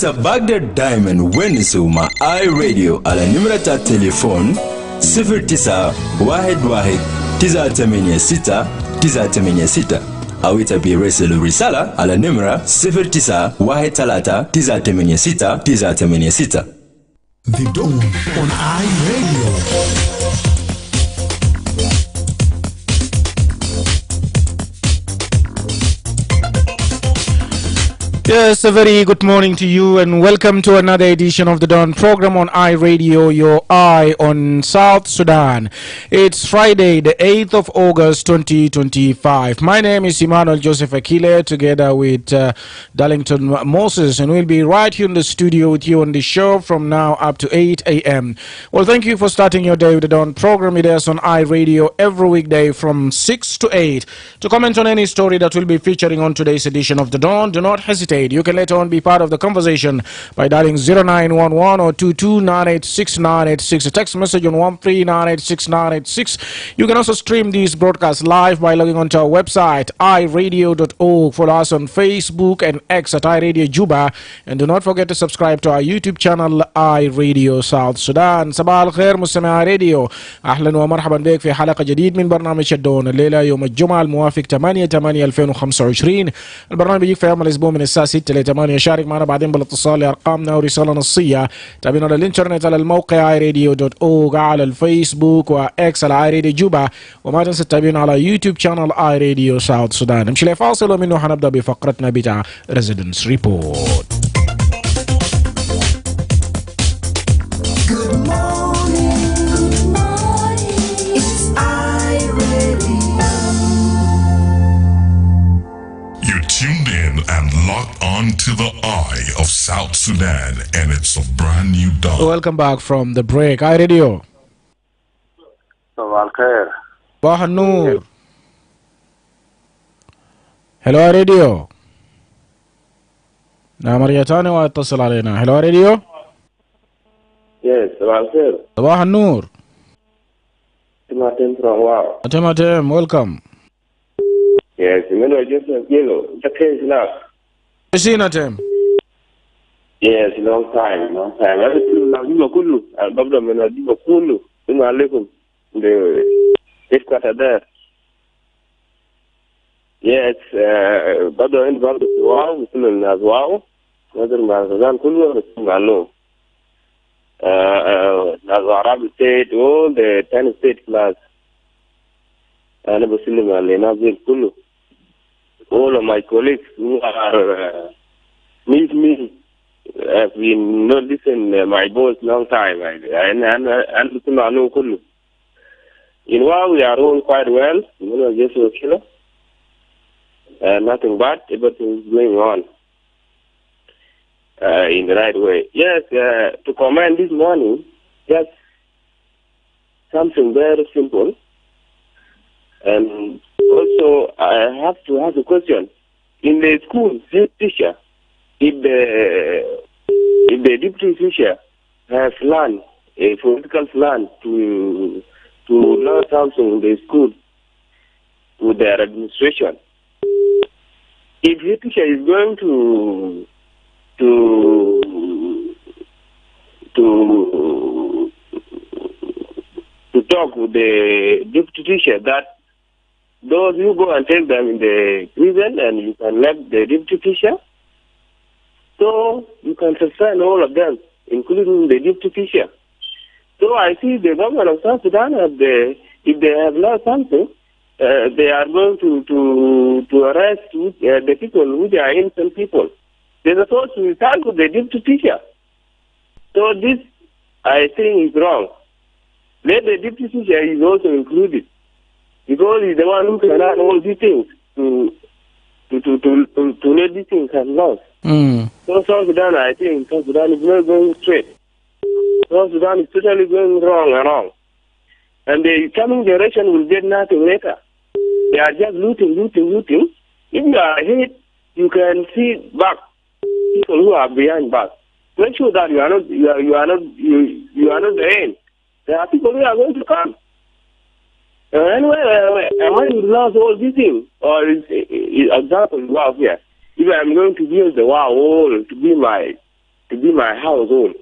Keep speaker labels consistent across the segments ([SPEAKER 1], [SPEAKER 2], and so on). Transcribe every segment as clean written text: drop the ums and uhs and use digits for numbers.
[SPEAKER 1] Awita Baghdad Diamond Wenisuma iRadio ala nimrata telefon 0911-986-986 Awita biresilu risala ala nimra 0913-986-986.
[SPEAKER 2] The Dawn on iRadio.
[SPEAKER 3] Yes, a very good morning to you and welcome to another edition of the Dawn program on iRadio, your eye on South Sudan. It's Friday, the 8th of August, 2025. My name is Emmanuel Joseph Akile, together with Darlington Moses, and we'll be right here in the studio with you on the show from now up to 8 a.m. Well, thank you for starting your day with the Dawn program. It is on iRadio every weekday from 6 to 8. To comment on any story that will be featuring on today's edition of the Dawn, do not hesitate. You can later on be part of the conversation by dialing 0911 or 22986986. A text message on 13986986. You can also stream these broadcasts live by logging onto our website, iRadio.org. Follow us on Facebook and X at iRadio Juba. And do not forget to subscribe to our YouTube channel, iRadio South Sudan. صباح الخير مستمعي راديو، أهلا ومرحبا بك في حلقة جديد من برنامج الدون. الليلة يوم الجمعة الموافق 8/8/2025. البرنامج يجيك في يوم الأسبوع من الساعة 6 ل 8. شارك معنا بعدين بالاتصال لأرقامنا ورسالة نصية. تابعونا على الإنترنت على الموقع iRadio.org، على الفيسبوك وإكس على iRadio جوبا، وما تنسى تتابعونا على يوتيوب شانل iRadio South Sudan. نمشي لفاصل ومنه حنبدأ بفقرتنا بتاع Residence Report.
[SPEAKER 2] Tuned in and locked on to the eye of South Sudan, and it's a brand new dawn.
[SPEAKER 3] Welcome back from the break. iRadio.
[SPEAKER 4] صباح الخير.
[SPEAKER 3] صباح النور. Hello iRadio. مرة ثانية واتصل علينا. Hello iRadio.
[SPEAKER 4] Yes, صباح الخير.
[SPEAKER 3] صباح النور.
[SPEAKER 4] Martin from Wow.
[SPEAKER 3] Atem, welcome.
[SPEAKER 4] Yes, Emmanuel just Akile. The case now.
[SPEAKER 3] Seen Atem.
[SPEAKER 4] Yes, long time. Everything now you Kulu. Albabda mena di Kulu. Assalamu alaikum. The headquarters there. Yes, Babda involved with Wow, Muslim as Wow. Whether Mazan Kulu or Malo. As Arab state, all the 10 state class. أنا بسلم علينا زي كله. All of my colleagues who are meet me have been not listening my voice long time. And listen to know كله. In while we are all quite well, you know, just okay. Nothing bad, everything is going on in the right way. Yes, to comment this morning, just something very simple. And also, I have to ask a question. In the school, head teacher, if the deputy teacher has learned a political plan to learn something in the school with their administration, if the teacher is going to talk with the deputy teacher that those you go and take them in the prison and you can let the deputy teacher. So you can suspend all of them, including the deputy teacher. So I see the government of South Sudan, if they have learned something, they are going to arrest the people who are innocent people. They're supposed to start with the deputy teacher. So this, I think, is wrong. Let the deputy teacher is also included. Because he's the one who can run all these things to let these things have lost. So South Sudan, I think South Sudan is not going straight. South Sudan is totally going wrong. And the coming generation will get nothing later. They are just looting. If you are ahead, you can see back people who are behind back. Make sure that you are not the end. There are people who are going to come. Anyway, when you lost all these things, or example, wow, here, if I'm going to build the wall to be my to be my household.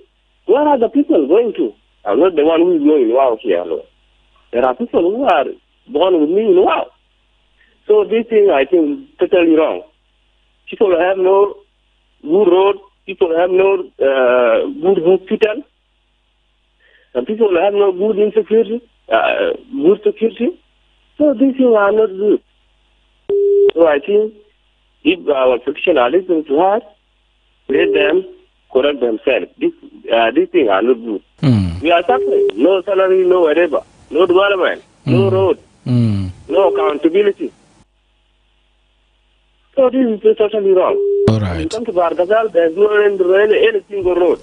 [SPEAKER 4] Where are the people going to? I'm not the one who is going wow here alone. There are people who are born with me in wow. So this thing, I think, is totally wrong. People have no good road. People have no good hospital. And people have no good insecurity, good security. So these things are not good. So I think if our politicians are listening to us, let them correct themselves. These things are not good. We are suffering. No salary, no whatever. No development, no road, no accountability. So this is totally wrong.
[SPEAKER 3] All right.
[SPEAKER 4] You come to Bargazal, there's no any single road.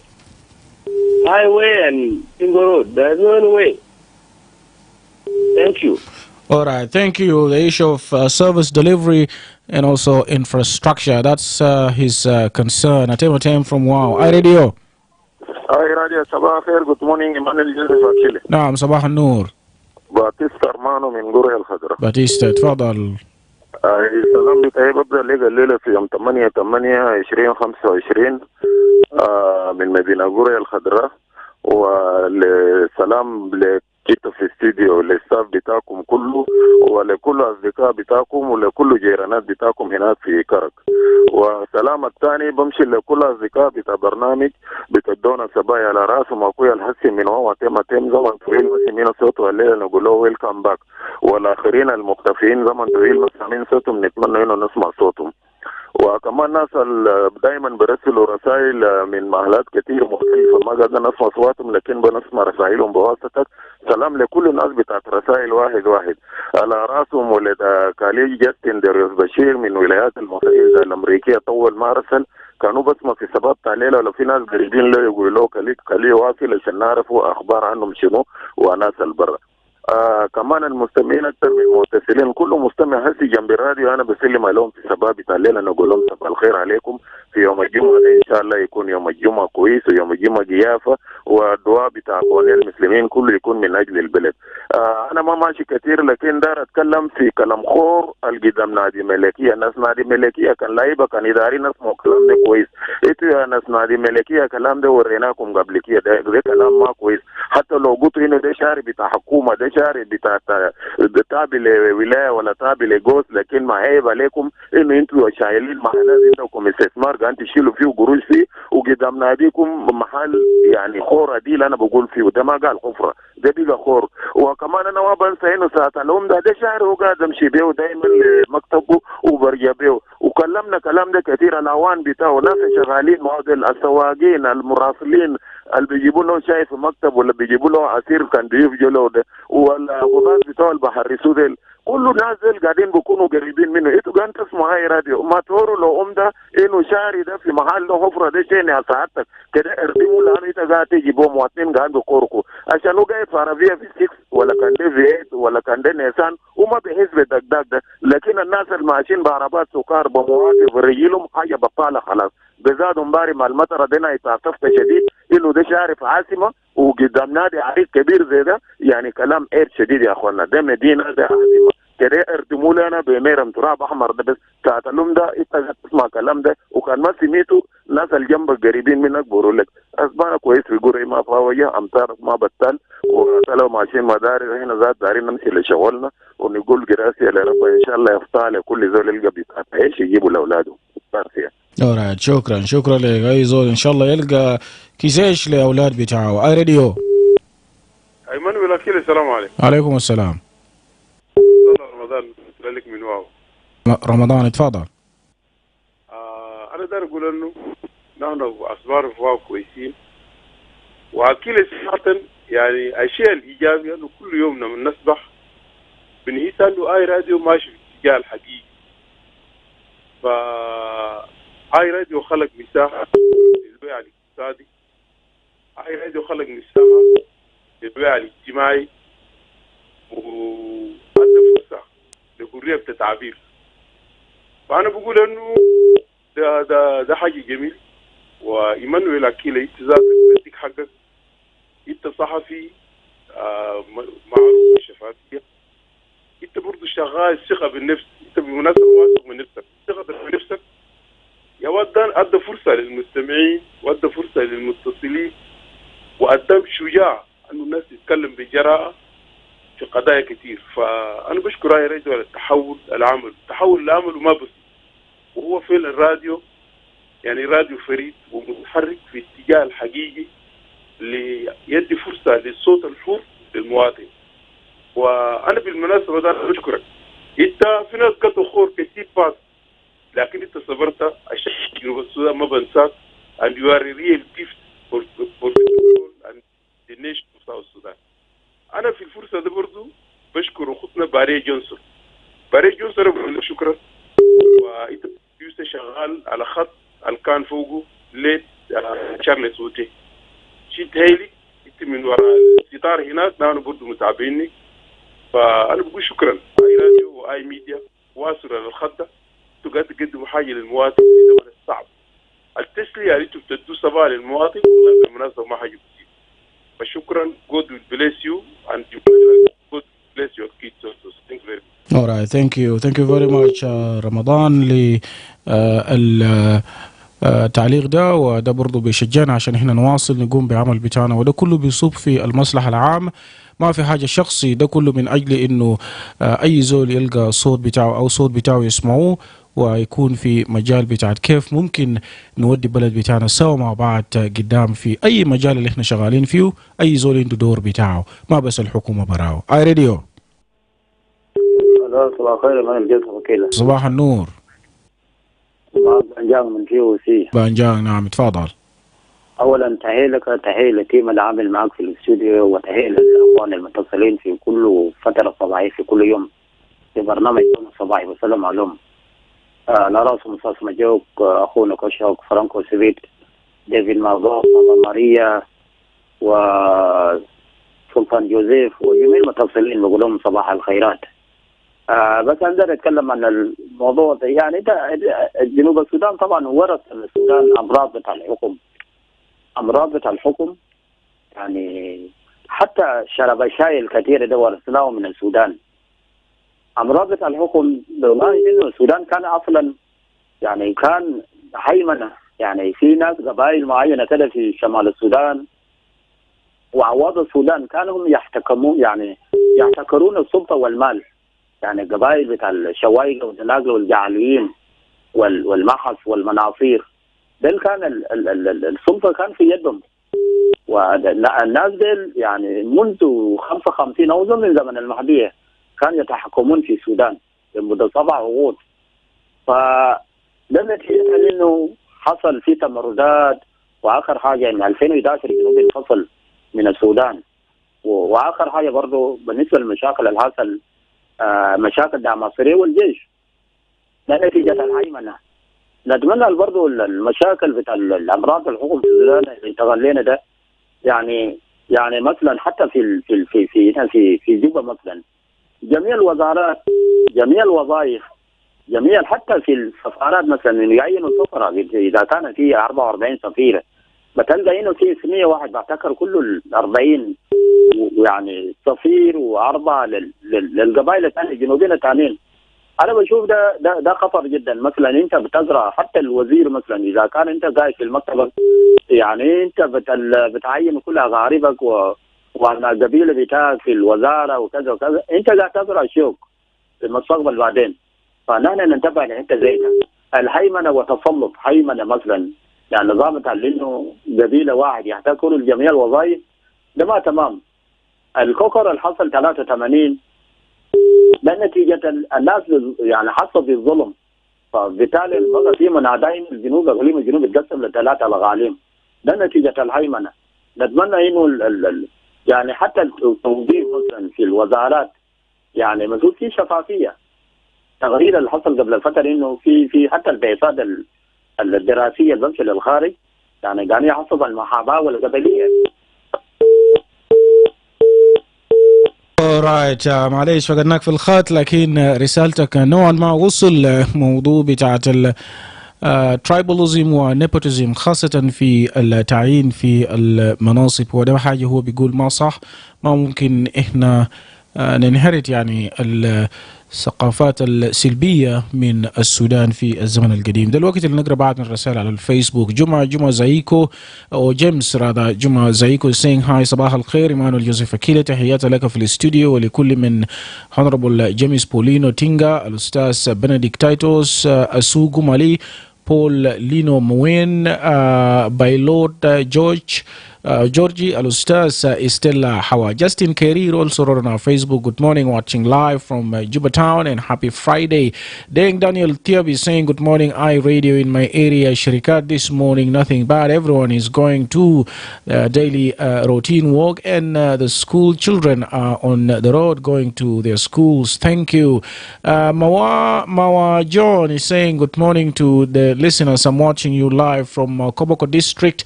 [SPEAKER 4] Highway and single road. There's no any way. Thank you.
[SPEAKER 3] All right, thank you. The issue of service delivery and also infrastructure, that's his concern. Atem from Wow. Radio.
[SPEAKER 5] Radio, Sabah Khair, good morning. Emmanuel Akile.
[SPEAKER 3] نعم صباح النور.
[SPEAKER 5] باتيستا أرمانو من قرية الخضراء.
[SPEAKER 3] باتيستا تفضل.
[SPEAKER 5] السلام بتاعي ببدأ لقى الليلة في يوم 8/8/2025 من مدينة قرية الخضراء، والسلام لكيتو في الاستديو وللستاف بتاعكم كله ولكل أصدقاء بتاعكم ولكل جيرانات بتاعكم هناك في كرك. والسلام الثاني بمشي لكل أصدقاء بتاع برنامج بتدونا سبايا على راسهم أخويا الحسي من هو تم زمن طويل مسمين صوته الليلة نقول له ويلكم باك، والآخرين المختفين زمن طويل مسمين صوتهم نتمنى إنه نسمع صوتهم. وكمان ناس دائما برسلوا رسائل من محلات كثير مختلفة ما قدرنا نسمع أصواتهم لكن بنسمع رسائلهم بواسطتك. سلام لكل الناس بتاعت رسائل واحد على راسهم ولد كالي جاستن دريوس بشير من ولايات المتحدة الأمريكية. طول ما رسل كانوا بسمع في سبب تعليله ولو في ناس قريبين له يقولوا كالي واصل عشان نعرفوا أخبار عنهم شنو وناس البرة. كمان المستمعين اكثر من المتصلين كل مستمع هسي جنب الراديو انا بسلم عليهم في سباب الليله نقول لهم صباح الخير عليكم في يوم الجمعه ان شاء الله يكون يوم الجمعه كويس ويوم الجمعه ضيافه والدعاء بتاع اخواننا المسلمين كله يكون من اجل البلد. انا ما ماشي كثير لكن دار اتكلم في كلام خور القدام نادي ملكيه. ناس نادي ملكيه كان لعيبه كان اداري ناس مو كلام ده كويس. انتوا يا ناس نادي ملكيه كلام ده وريناكم قبل كده ده كلام ما كويس. حتى لو قلتوا انه ده شارع بتاع حكومه ده شارع بتاع تابع لولايه ولا تابع لجوز، لكن ما عيب عليكم انه انتوا شايلين محلات عندكم استثمار قاعدين تشيلوا فيه قروش فيه وقدام ناديكم محل يعني خور دي اللي انا بقول فيه وده ما قال خفره ده بيقى خور. وكمان انا ما بنسى انه ساعه اليوم ده شهر هو قاعد امشي بيه دايما لمكتبه وبرجع بيه وكلمنا كلام ده كثير. الاوان بتاعه ناس شغالين معدل السواقين المراسلين اللي بيجيبوا له شاي في مكتب ولا بيجيبوا له عصير كان ضيوف جلو ده ولا غباز بتوع البحر سودل كله نازل قاعدين بيكونوا قريبين منه. انتوا قاعدين تسمعوا هاي راديو ما توروا لو ده انه شاري ده في محل ده حفره ده شيء على ساعتك كده اردموا لانه انت قاعد تجيبوا مواطنين قاعد بيقوركوا عشان هو جاي في عربيه في 6 ولا كان ده في 8 ولا كان ده نيسان وما بيحس بالدقدق ده. لكن الناس اللي ماشيين بعربات سكر بمواقف ورجلهم حاجه بطاله خلاص. بزادهم باري مع المطره دينا يتعطفت شديد انه ده شارع في عاصمه وقدام نادي عريض كبير زي ده يعني كلام اير شديد يا اخوانا. ده مدينه ده عاصمه كده اردموا لنا بميرم تراب احمر ده بس ساعه اللوم ده انت تسمع كلام ده وكان ما سميته ناس الجنب قريبين منك بيقولوا لك اسبانك كويس في قريه ما فاويه امطار ما بطل وطلعوا ماشيين مدارس هنا ذات دارين نمشي لشغلنا ونقول قراسي لرب ان شاء الله يفتح لكل زول يلقى بتاعت ايش يجيبوا لاولاده.
[SPEAKER 3] alright شكرا لك اي زول ان شاء الله يلقى كيسيش لاولاد بتاعه. اي راديو.
[SPEAKER 6] ايمانويل اكيل السلام عليكم.
[SPEAKER 3] عليكم السلام.
[SPEAKER 6] رمضان لك من واو.
[SPEAKER 3] رمضان اتفضل.
[SPEAKER 6] انا داير اقول انه نحن اسبار في واو كويسين واكيل صراحه يعني الشيء الايجابي انه كل يوم لما نصبح بنحس انه اي راديو ماشي في الاتجاه الحقيقي. ف اي راديو خلق مساحه للوعي الاقتصادي. اي راديو خلق مساحه للوعي الاجتماعي وادى فرصه لحريه التعبير. فانا بقول انه ده حاجه جميل. وايمانويل اكيله انت ذاتك بديك حقك انت صحفي معروف بالشفافيه. انت برضه شغال ثقه بالنفس. انت بالمناسبه واثق من نفسك. ثقتك بنفسك يا ود ادى فرصه للمستمعين وادى فرصه وقدم شجاع انه الناس تتكلم بجراءه في قضايا كثير. فانا بشكر اي راديو على التحول اللي عمله ما بس، وهو فعلا الراديو يعني راديو فريد ومتحرك في اتجاه الحقيقي ليدي فرصه للصوت الحر للمواطن. وانا بالمناسبه ده بشكرك، انت في ناس قطعوا خور كثير فاس، لكن انت صبرت عشان جنوب السودان ما بنساك and you are a real gift for people and the nation of South Sudan. انا في الفرصه دي برضه بشكر اخوتنا باري جونسون بقول له شكرا. وانت شغال على خط اللي كان فوقه ليت تشارلز ووتي شيت هيلي، انت من وراء الستار هناك، نحن برضه متابعينك. فانا بقول شكرا اي راديو واي ميديا واصل على الخط ده، انتوا قاعد تقدموا حاجه للمواطن في زمن الصعب. التسليه اللي انتوا بتدوا صباح للمواطن والله بالمناسبه ما حاجه بسيطه. فشكرا. God will bless you and you God bless your kids also. Thank you very much.
[SPEAKER 3] All right, thank you very much رمضان ل التعليق ده، وده برضه بيشجعنا عشان احنا نواصل نقوم بعمل بتاعنا، وده كله بيصب في المصلحة العامة، ما في حاجة شخصي، ده كله من أجل إنه أي زول يلقى صوت بتاعه أو صوت بتاعه يسمعوه، ويكون في مجال بتاعت كيف ممكن نودي بلد بتاعنا سوا مع بعض قدام في أي مجال اللي احنا شغالين فيه. أي زول عنده دور بتاعه، ما بس الحكومة براو. اي راديو.
[SPEAKER 7] صباح الخير. من الجزء أكيله.
[SPEAKER 3] صباح النور.
[SPEAKER 7] بانجان من جي او سي.
[SPEAKER 3] بانجان، نعم تفضل.
[SPEAKER 7] اولا تحيه لتيم العامل معك في الاستوديو، وتحيه للاخوان المتصلين في كل فتره صباحيه في كل يوم في برنامج يوم الصباحي. وسلم عليهم على راسهم مصاص مجوك، اخونا كوشوك، فرانكو سيفيت، ديفيد مارغوف، ماريا، وسلطان جوزيف، وجميع المتصلين بقول لهم صباح الخيرات. بس اقدر اتكلم عن الموضوع ده. يعني جنوب السودان طبعا ورث السودان امراض بتاع الحكم، يعني حتى شرب الشاي الكثير ده ورثناه من السودان. امراض بتاع الحكم بالله انه السودان كان اصلا يعني كان هيمنه، يعني في ناس قبائل معينه كده في شمال السودان وعواض السودان كانوا يحتكرون السلطه والمال. يعني القبائل بتاع الشوايقه والدلاقه والجعليين والمحص والمناصير، دول كان السلطه كان في يدهم. والناس دول يعني منذ 55 او من زمن المهديه كانوا يتحكمون في السودان لمده 7 عقود. فده نتيجه انه حصل في تمردات، واخر حاجه ان 2011 الجنوب انفصل من السودان. واخر حاجه برضه بالنسبه للمشاكل اللي حصل مشاكل دعم العسكريه والجيش، ده نتيجه الهيمنه. نتمنى برضه المشاكل بتاع الامراض الحكم في السودان اللي انتقلنا ده، يعني مثلا حتى في في في في في جوبا مثلا جميع الوزارات، جميع الوظائف، جميع حتى في السفارات مثلا انه يعينوا سفراء اذا كان في 44 سفيره بتلقى انه في 100 واحد بعتكر كله ال 40 يعني سفير واربعه للقبائل الثانيه الجنوبيين الثانيين. انا بشوف ده خطر جدا. مثلا انت بتزرع حتى الوزير مثلا اذا كان انت قاعد في المكتب، يعني انت بتعين كل اقاربك وعن القبيله بتاعك في الوزاره وكذا وكذا، انت قاعد تزرع شوك في المستقبل بعدين. فنحن ننتبه لحته زي ده، الهيمنه وتسلط هيمنه مثلا، يعني نظام بتاع انه قبيله واحد يحتكروا جميع الوظائف، ده ما تمام. الكوكر اللي حصل 83 ده نتيجه الناس يعني حصل بالظلم، فبالتالي بقى في منادين الجنوب اقليم الجنوب اتقسم ل3 اقاليم، ده نتيجه الهيمنه. نتمنى انه يعني حتى التوظيف مثلا في الوزارات يعني مسؤول في شفافيه. التغريده اللي حصل قبل الفتره انه في حتى البعثات الدراسيه اللي بتمشي للخارج يعني قاعدين يحصل المحاباه والقبليه.
[SPEAKER 3] رايت معليش فقدناك في الخط، لكن رسالتك نوعا ما وصل. موضوع بتاعت الترايباليزم ونيبوتيزم خاصة في التعيين في المناصب، وده حاجة هو بيقول ما صح. ما ممكن احنا ننهرت يعني الثقافات السلبية من السودان في الزمن القديم. ده الوقت اللي نقرأ بعض من الرسائل على الفيسبوك. جمعة زايكو أو جيمس رادا جمعة زايكو saying hi صباح الخير إيمانويل جوزيف أكيلة، تحياتي لك في الاستوديو ولكل من هونربل جيمس بولينو تينغا، الأستاذ بنديكت تايتوس، أسوغو مالي، بول لينو موين، بايلوت جورج Georgie, Al-Ustaz Estella Hawa. Justin Kerir also wrote on our Facebook, good morning, watching live from Juba Town and happy Friday. Deng Daniel Tiab is saying, good morning, Radio in my area, Shirikat, this morning, nothing bad. Everyone is going to daily routine work and the school children are on the road going to their schools. Thank you. Mawa John is saying, good morning to the listeners. I'm watching you live from Koboko District,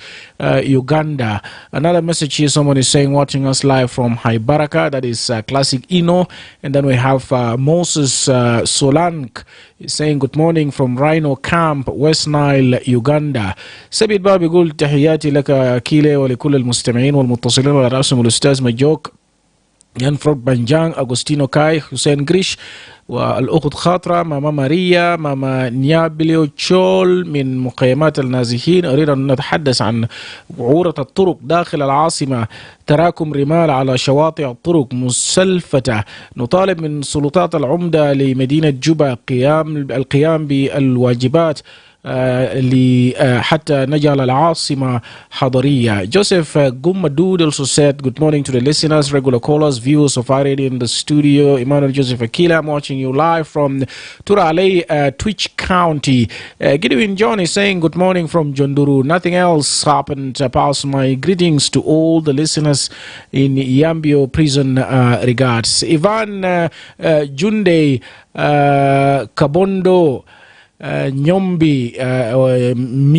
[SPEAKER 3] Uganda. Another message here, someone is saying watching us live from Haibaraka, that is Classic Ino. And then we have Moses Solank saying good morning from Rhino Camp, West Nile, Uganda. سبيد باب يقول تحياتي لك أكيلة ولكل المستمعين والمتصلين على رأسهم الأستاذ مجوك ينفرد بنجان، أغوستينو كاي، حسين جريش، والأخت خاطرة، ماما ماريا، ماما نيابليو تشول من مخيمات النازحين. أريد أن نتحدث عن وعورة الطرق داخل العاصمة، تراكم رمال على شواطئ الطرق مسلفتة. نطالب من سلطات العمدة لمدينة جوبا القيام بالواجبات حتى نجعل العاصمة حضرية. Joseph Gummadud also said good morning to the listeners, regular callers, viewers of our radio in the studio. Emmanuel Joseph Akile, I'm watching you live from Turale, Twitch County. Gideon John is saying good morning from Jonduru. Nothing else happened. Pass my greetings to all the listeners in Yambio prison. Regards. Ivan Junde Kabondo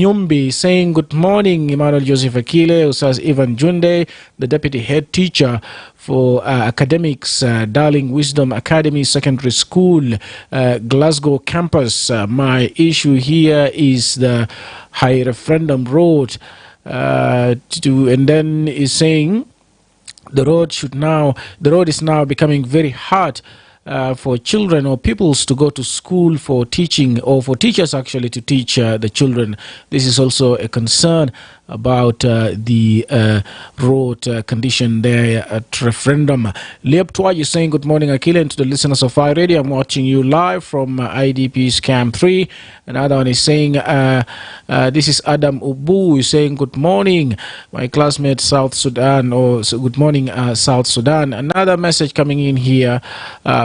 [SPEAKER 3] Myombi saying good morning, Emmanuel Joseph Akile, Ustaz Ivan Junde, the deputy head teacher for academics, Darling Wisdom Academy Secondary School, Glasgow campus. My issue here is the high referendum road and then is saying the road is now becoming very hard for children or pupils to go to school for teaching, or for teachers actually to teach the children. This is also a concern about the road condition there at referendum. Leop Twaj is saying good morning, Akile, and to the listeners of our radio. I'm watching you live from IDP's Camp 3. Another one is saying, this is Adam Ubu, is saying good morning, my classmate South Sudan, or good morning South Sudan. Another message coming in here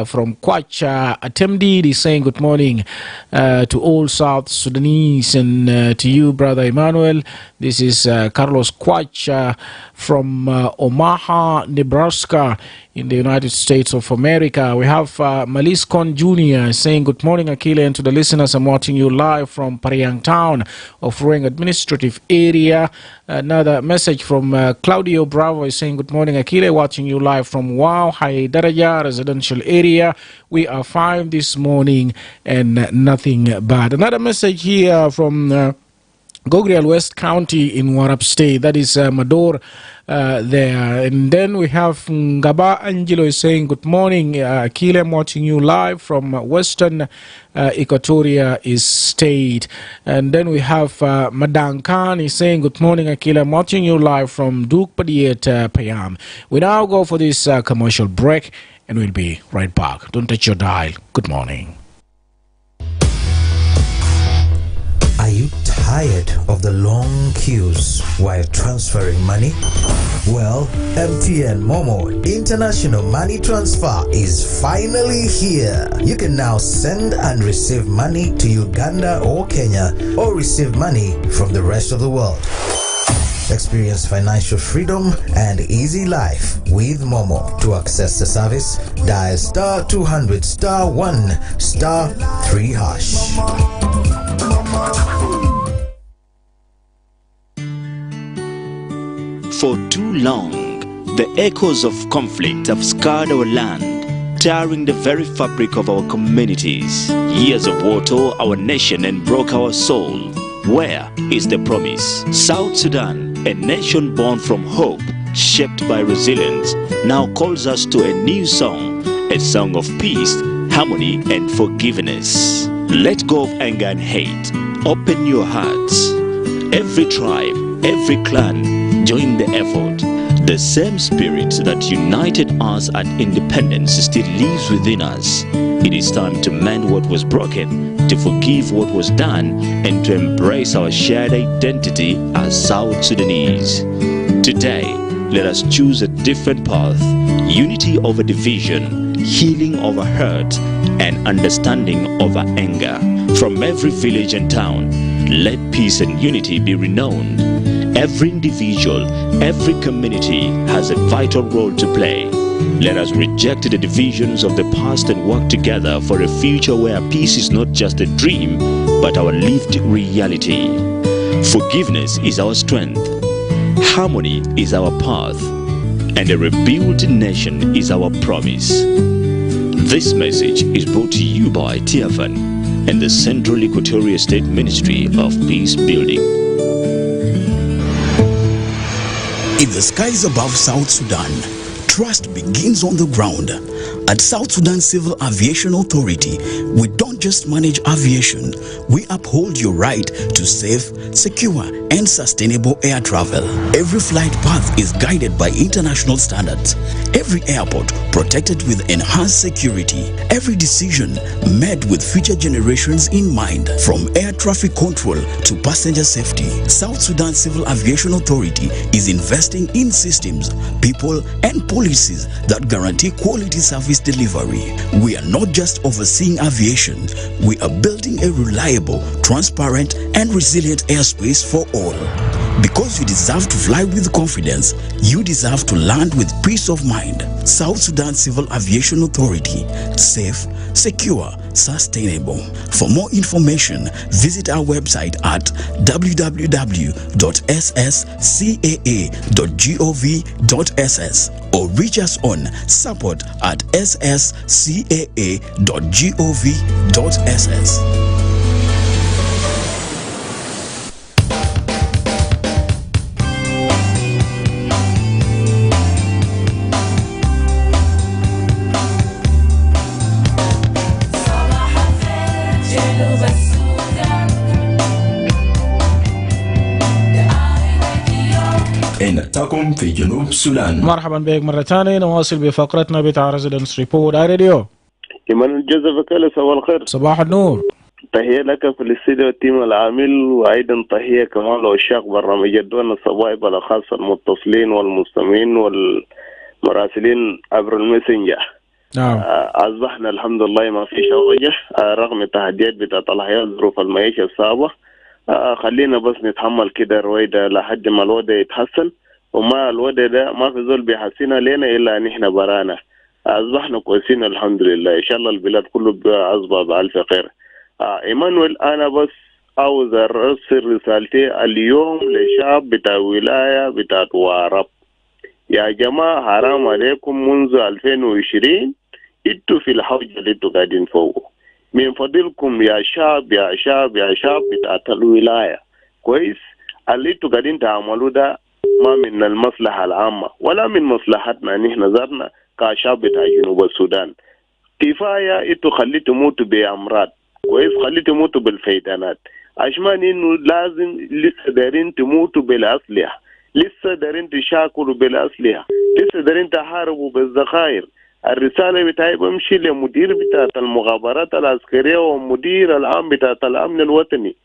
[SPEAKER 3] from Kwacha Atemdi is saying good morning to all South Sudanese and to you, Brother Emmanuel. This is Carlos Kwacha from Omaha, Nebraska in the United States of America. We have Malis Kon Jr. saying good morning, Akile, and to the listeners, I'm watching you live from Pariang Town of Ruang Administrative Area. Another message from Claudio Bravo is saying good morning, Akile, watching you live from Wow High Daraja residential area. We are fine this morning and nothing bad. Another message here from Gogrial West County in Warrap State, that is Mador there. And then we have Ngaba Angelo is saying good morning, Akile, I'm watching you live from Western Equatoria State. And then we have Madan Khan is saying good morning, Akile, I'm watching you live from Duke Padiet Payam. We now go for this commercial break and we'll be right back. Don't touch your dial. Good morning.
[SPEAKER 8] Are you tired of the long queues while transferring money? Well, MTN Momo International Money Transfer is finally here. You can now send and receive money to Uganda or Kenya, or receive money from the rest of the world. Experience financial freedom and easy life with Momo. To access the service, dial star 200 star 1 star 3 hash.
[SPEAKER 9] For too long, the echoes of conflict have scarred our land, tearing the very fabric of our communities. Years of war tore our nation and broke our soul. Where is the promise? South Sudan, a nation born from hope, shaped by resilience, now calls us to a new song, a song of peace, harmony and forgiveness. Let go of anger and hate. Open your hearts. Every tribe, every clan, join the effort. The same spirit that united us at independence still lives within us. It is time to mend what was broken, to forgive what was done, and to embrace our shared identity as South Sudanese. Today, let us choose a different path. Unity over division, healing over hurt, and understanding over anger. From every village and town, let peace and unity be renowned. Every individual, every community has a vital role to play. Let us reject the divisions of the past and work together for a future where peace is not just a dream, but our lived reality. Forgiveness is our strength. Harmony is our path. And a rebuilt nation is our promise. This message is brought to you by TFN and the Central Equatorial State Ministry of Peace Building.
[SPEAKER 10] In the skies above South Sudan, trust begins on the ground. At South Sudan Civil Aviation Authority, we don't just manage aviation, we uphold your right to safe, secure, and sustainable air travel. Every flight path is guided by international standards. Every airport protected with enhanced security. Every decision made with future generations in mind. From air traffic control to passenger safety, South Sudan Civil Aviation Authority is investing in systems, people, and policies that guarantee quality service delivery. We are not just overseeing aviation, we are building a reliable, transparent, and resilient airspace for all. Because you deserve to fly with confidence, you deserve to land with peace of mind. South Sudan Civil Aviation Authority. Safe, secure, sustainable. For more information, visit our website at www.sscaa.gov.ss or reach us on support@sscaa.gov.ss.
[SPEAKER 1] نتاكم في جنوب السودان.
[SPEAKER 3] مرحبا بك مرة ثانية. نواصل بفقرتنا بتاع ريزيدنس ريبورت اي راديو.
[SPEAKER 6] إيمانويل جوزيف أكيله، صباح الخير.
[SPEAKER 3] صباح النور.
[SPEAKER 6] تحية لك في الاستديو والتيم العامل، وأيضا تحية كمان لعشاق برنامج الدون الصبايب الخاص المتصلين والمستمعين والمراسلين عبر الماسنجر.
[SPEAKER 3] نعم.
[SPEAKER 6] أصبحنا الحمد لله ما في شوجة رغم التحديات بتاعت الحياة، ظروف المعيشة الصعبة. خلينا بس نتحمل كده رويدة لحد ما الوضع يتحسن، وما الوضع ده ما في زول بيحسنها لنا إلا نحن برانا. أصبحنا كويسين الحمد لله، إن شاء الله البلاد كله أصبح بألف خير. إيمانويل، أنا بس عاوز أرسل رسالتي اليوم للشعب بتاع ولاية بتاع وارب. يا جماعة حرام عليكم، منذ 2020 انتوا في الحوجة اللي انتوا قاعدين فوقه. من فضلكم يا شعب يا شعب يا شعب بتاعت الولاية، كويس؟ اللي انتوا قاعدين تعملوا ده ما من المصلحة العامة ولا من مصلحتنا نحن ذاتنا كشعب بتاع جنوب السودان. كفاية انتوا خليتوا تموتوا بأمراض، كويس؟ خليتوا تموتوا بالفيضانات، عشان انه لازم لسه دارين تموتوا بالأسلحة، لسه دارين تشاكلوا بالأسلحة، لسه دارين تحاربوا بالذخائر. الرسالة بتاعي بمشي لمدير بتاعت المخابرات العسكرية ومدير العام بتاعت الأمن الوطني.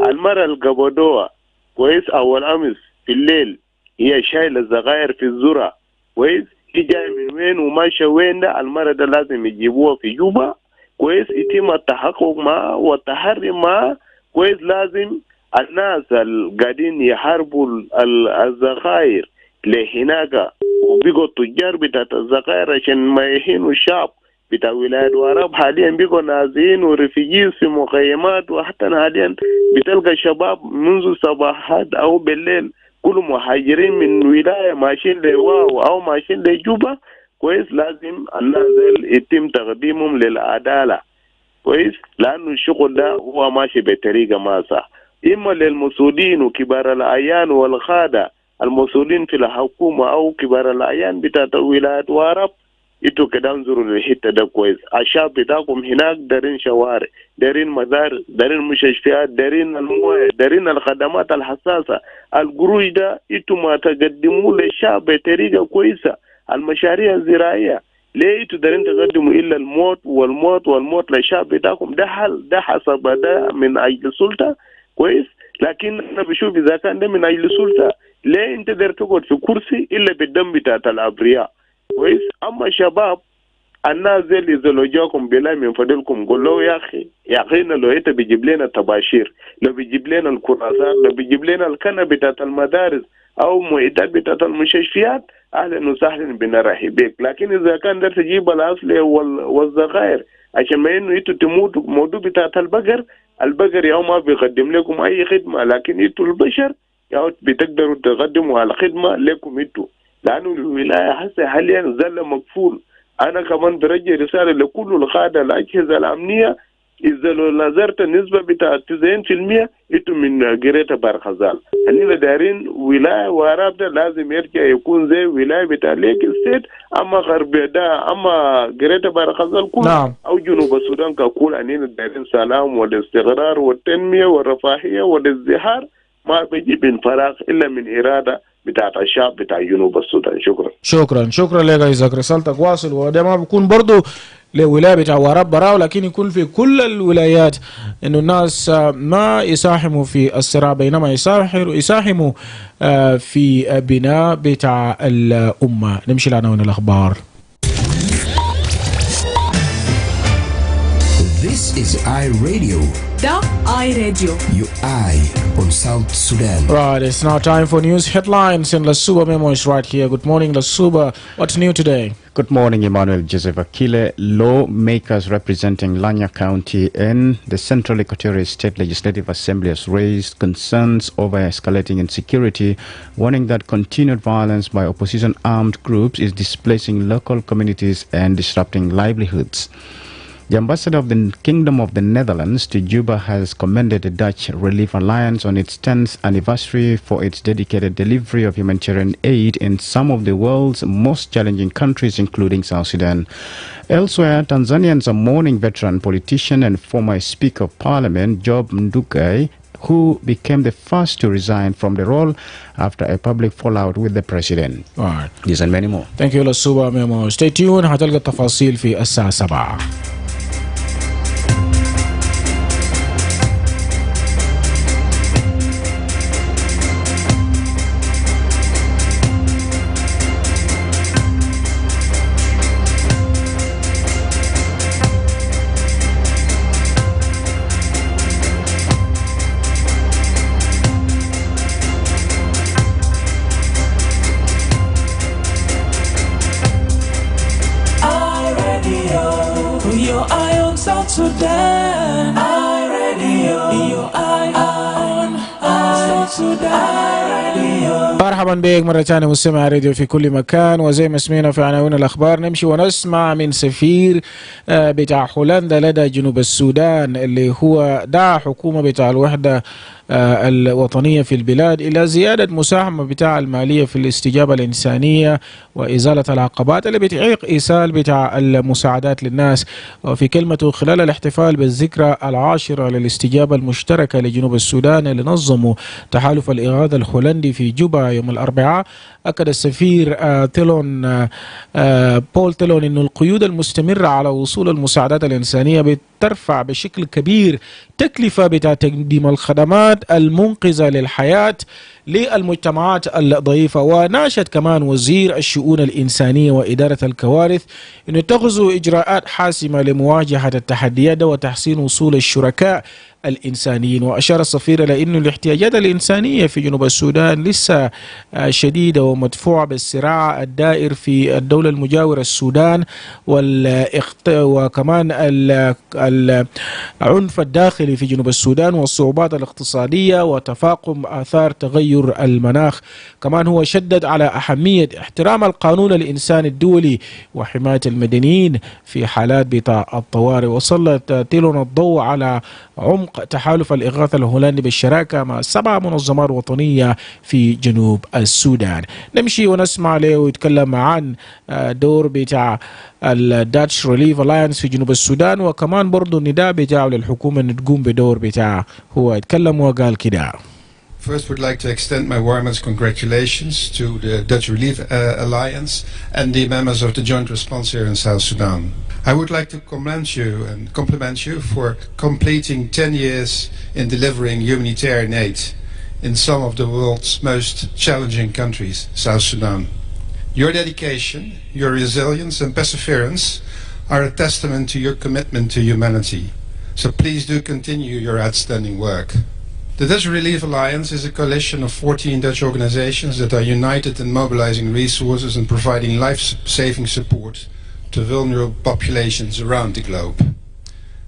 [SPEAKER 6] المرة القبضوها كويس أول أمس في الليل هي شايلة الذخائر في الذرة، كويس؟ هي جاي من وين وماشية وين؟ ده المرة ده لازم يجيبوها في جوبا، كويس؟ يتم التحقق معها والتحري معها، كويس؟ لازم الناس القاعدين يحاربوا الذخائر لهناك وبيقوا التجار بتاعت الذخائر عشان ما يهينوا الشعب بتاع ولاية واراب. حاليا بيقوا نازلين ورفيجيز في مخيمات، وحتى حاليا بتلقى شباب منذ صباحات أو بالليل كلهم مهاجرين من ولاية ماشيين لواو أو ماشيين لجوبا، كويس؟ لازم الناس يتم تقديمهم للعدالة، كويس؟ لأنه الشغل ده هو ماشي بطريقة ما صح. إما للمسؤولين وكبار الأعيان والخادة المسؤولين في الحكومة أو كبار الأعيان بتاعت ولاية وارب،
[SPEAKER 4] انتوا كده انظروا للحته ده كويس. الشعب بتاعكم هناك دارين شوارع، دارين مدارس، دارين مستشفيات، دارين المويه، دارين الخدمات الحساسه. القروش ده انتوا ما تقدموا للشعب بطريقه كويسه. المشاريع الزراعيه ليه انتوا دارين تقدموا الا الموت والموت والموت للشعب بتاعكم؟ ده حل، ده حسب ده من اجل السلطه كويس. لكن انا بشوف اذا كان ده من اجل السلطه ليه انت داير تقعد في كرسي الا بالدم بتاعت الابرياء كويس. اما شباب الناس زي اللي لو جاكم بالله من فضلكم قول له يا اخي لو انت بيجيب لنا الطباشير، لو بيجيب لنا الكراسات، لو بيجيب لنا الكنبه بتاعت المدارس او معدات بتاعت المستشفيات، اهلا وسهلا بنرحب بك. لكن اذا كان ده تجيب الاسلحه والذخائر عشان ما انه انتوا تموتوا موضوع بتاعت البقر يا ما بيقدم لكم اي خدمه، لكن انتوا البشر يا بتقدروا تقدموا على خدمه لكم انتوا، لانه الولايه هسه حاليا زل مقفول. انا كمان برجع رساله لكل القاده الاجهزه الامنيه، اذا لو نظرت النسبه بتاعت 90% انتوا من قريه بارخزال. اننا دايرين ولايه وراب ده لازم يرجع يكون زي ولايه بتاع ليك ستيت، اما غرب ده اما قريه بارخزال كله او جنوب السودان ككل. اننا دايرين سلام والاستقرار والتنميه والرفاهيه والازدهار، ما بيجي من فراغ الا من اراده بتاعت الشعب بتاع جنوب السودان.
[SPEAKER 3] شكرا لك يا إذا رسالتك واصل. وده ما بيكون برضو لولاية بتاع وراب براو، لكن يكون في كل الولايات انه الناس ما يساهموا في الصراع، بينما يساهموا في بناء بتاع الأمة. نمشي لعناوين الأخبار.
[SPEAKER 11] This is iRadio.
[SPEAKER 12] The iRadio.
[SPEAKER 11] Your eye on South Sudan.
[SPEAKER 3] Right, it's now time for news headlines, and Lasuba Memo is right here. Good morning, Lasuba. What's new today?
[SPEAKER 13] Good morning, Emmanuel. Joseph Akile. Lawmakers representing Lanya County and the Central Equatorial State Legislative Assembly has raised concerns over escalating insecurity, warning that continued violence by opposition armed groups is displacing local communities and disrupting livelihoods. The ambassador of the Kingdom of the Netherlands to Juba has commended the Dutch Relief Alliance on its 10th anniversary for its dedicated delivery of humanitarian aid in some of the world's most challenging countries, including South Sudan. Elsewhere, Tanzanians are mourning veteran politician and former Speaker of Parliament Job Ndugai, who became the first to resign from the role after a public fallout with the president.
[SPEAKER 3] All right.
[SPEAKER 13] These and many more.
[SPEAKER 3] Thank you, Lasuba Memo. Stay tuned. هتلقى التفاصيل في الساعة 7.
[SPEAKER 14] Sudan, iRadio, your eye on South Sudan Radio.
[SPEAKER 3] مرحبا بك مرة ثانية مستمع راديو في كل مكان. وزي ما سمعنا في عناوين الأخبار نمشي ونسمع من سفير بتاع هولندا لدى جنوب السودان اللي هو دعا حكومة بتاع الوحدة الوطنية في البلاد إلى زيادة مساهمة بتاع المالية في الاستجابة الإنسانية وإزالة العقبات اللي بتعيق إيصال بتاع المساعدات للناس. وفي كلمته خلال الاحتفال بالذكرى 10 للاستجابة المشتركة لجنوب السودان اللي نظموا تحالف الإغاثة الهولندي في جوبا يوم الأربعاء، أكد السفير بول تيلون أن القيود المستمرة على وصول المساعدات الإنسانية بترفع بشكل كبير تكلفة بتاع تقديم الخدمات المنقذة للحياة للمجتمعات الضعيفة. وناشد كمان وزير الشؤون الإنسانية وإدارة الكوارث أن يتخذوا إجراءات حاسمة لمواجهة التحديات وتحسين وصول الشركاء الإنسانيين. وأشار السفير إلى أن الاحتياجات الإنسانية في جنوب السودان لسه شديدة ومدفوعة بالصراع الدائر في الدولة المجاورة السودان وكمان العنف الداخلي في جنوب السودان والصعوبات الاقتصادية وتفاقم آثار تغير المناخ. كمان هو شدد على أهمية احترام القانون الإنساني الدولي وحماية المدنيين في حالات بتاع الطوارئ. وسلط تيلون الضوء على عمق تحالف الإغاثة الهولندي بالشراكة مع 7 منظمات وطنية في جنوب السودان. نمشي ونسمع له ويتكلم عن دور بتاع الداتش ريليف الاينس في جنوب السودان، وكمان برضو النداء بتاعه للحكومة ان تقوم بدور بتاعه. هو يتكلم وقال كده:
[SPEAKER 15] First, would like to extend my warmest congratulations to the Dutch Relief Alliance and the members of the Joint Response here in South Sudan. I would like to commend you and compliment you for completing 10 years in delivering humanitarian aid in some of the world's most challenging countries, South Sudan. Your dedication, your resilience and perseverance are a testament to your commitment to humanity. So please do continue your outstanding work. The Dutch Relief Alliance is a coalition of 14 Dutch organizations that are united in mobilizing resources and providing life-saving support to vulnerable populations around the globe.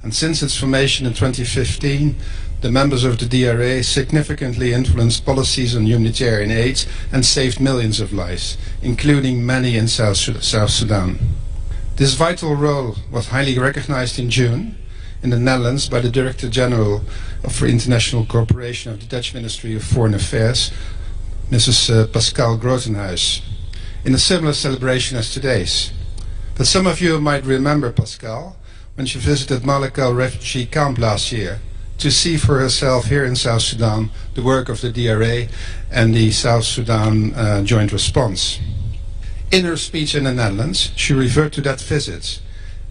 [SPEAKER 15] And since its formation in 2015, the members of the DRA significantly influenced policies on humanitarian aid and saved millions of lives, including many in South Sudan. This vital role was highly recognized in June in the Netherlands by the Director General for International Cooperation of the Dutch Ministry of Foreign Affairs, Mrs. Pascal Grotenhuis, in a similar celebration as today's. But some of you might remember Pascal when she visited Malakal refugee camp last year to see for herself here in South Sudan the work of the DRA and the South Sudan Joint Response. In her speech in the Netherlands, she referred to that visit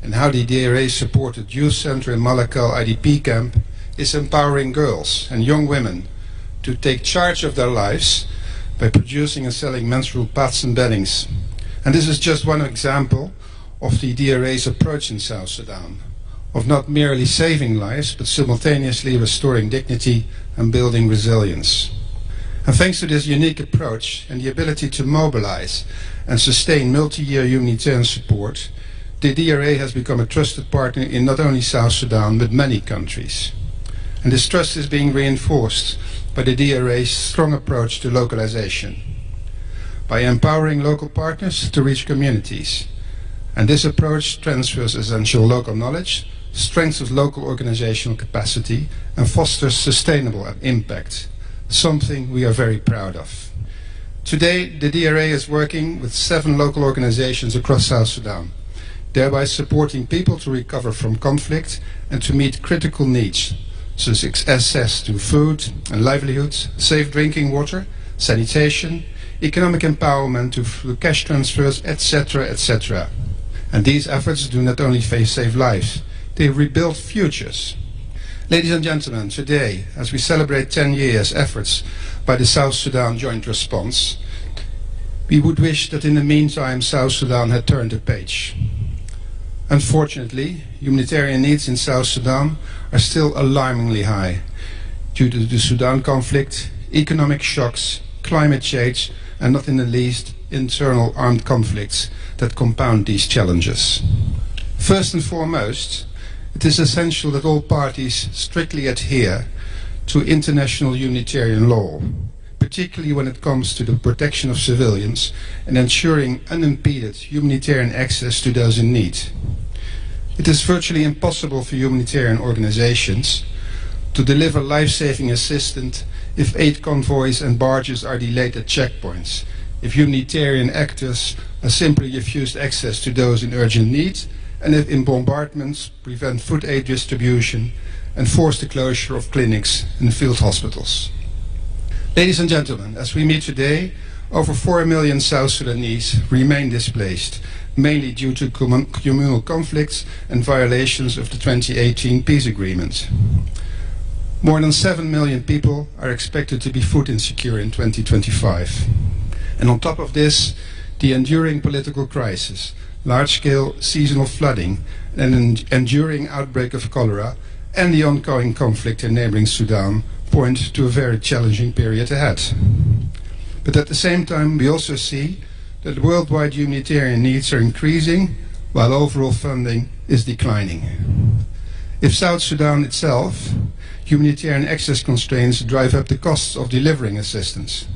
[SPEAKER 15] and how the DRA supported youth center in Malakal IDP camp is empowering girls and young women to take charge of their lives by producing and selling menstrual pads and beddings. And this is just one example of the DRA's approach in South Sudan, of not merely saving lives, but simultaneously restoring dignity and building resilience. And thanks to this unique approach and the ability to mobilize and sustain multi-year humanitarian support, the DRA has become a trusted partner in not only South Sudan, but many countries. And this trust is being reinforced by the DRA's strong approach to localization, by empowering local partners to reach communities. And this approach transfers essential local knowledge, strengthens local organizational capacity, and fosters sustainable impact, something we are very proud of. Today, the DRA is working with 7 local organizations across South Sudan, thereby supporting people to recover from conflict and to meet critical needs, such as access to food and livelihoods, safe drinking water, sanitation, economic empowerment through cash transfers, etc., etc. And these efforts do not only save lives, they rebuild futures. Ladies and gentlemen, today, as we celebrate 10 years efforts by the South Sudan Joint Response, we would wish that in the meantime South Sudan had turned a page. Unfortunately, humanitarian needs in South Sudan are still alarmingly high due to the Sudan conflict, economic shocks, climate change, and not in the least, internal armed conflicts that compound these challenges. First and foremost, it is essential that all parties strictly adhere to international humanitarian law, particularly when it comes to the protection of civilians and ensuring unimpeded humanitarian access to those in need. It is virtually impossible for humanitarian organizations to deliver life-saving assistance if aid convoys and barges are delayed at checkpoints, if humanitarian actors are simply refused access to those in urgent need, and if bombardments prevent food aid distribution and force the closure of clinics and field hospitals. Ladies and gentlemen, as we meet today, over 4 million South Sudanese remain displaced, mainly due to communal conflicts and violations of the 2018 peace agreement. More than 7 million people are expected to be food insecure in 2025. And on top of this, the enduring political crisis, large-scale seasonal flooding, and an enduring outbreak of cholera, and the ongoing conflict in neighboring Sudan point to a very challenging period ahead. But at the same time, we also see that worldwide humanitarian needs are increasing, while overall funding is declining. If South Sudan itself, humanitarian access constraints drive up the costs of delivering assistance.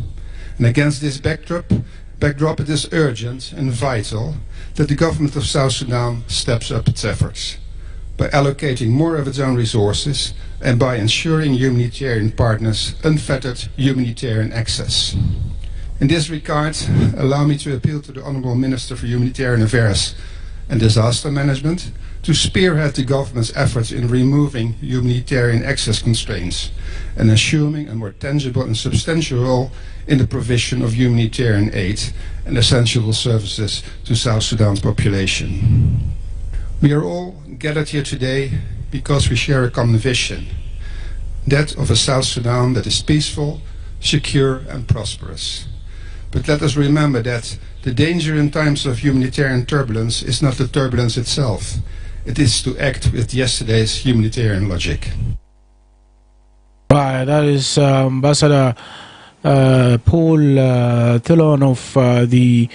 [SPEAKER 15] And against this backdrop, it is urgent and vital that the government of South Sudan steps up its efforts by allocating more of its own resources and by ensuring humanitarian partners unfettered humanitarian access. In this regard, allow me to appeal to the Honourable Minister for Humanitarian Affairs and Disaster Management to spearhead the government's efforts in removing humanitarian access constraints and assuming a more tangible and substantial role in the provision of humanitarian aid and essential services to South Sudan's population. We are all gathered here today because we share a common vision, that of a South Sudan that is peaceful, secure and prosperous. But let us remember that the danger in times of humanitarian turbulence is not the turbulence itself. It is to act with yesterday's humanitarian logic.
[SPEAKER 3] Right, that is Ambassador Paul Thillon of the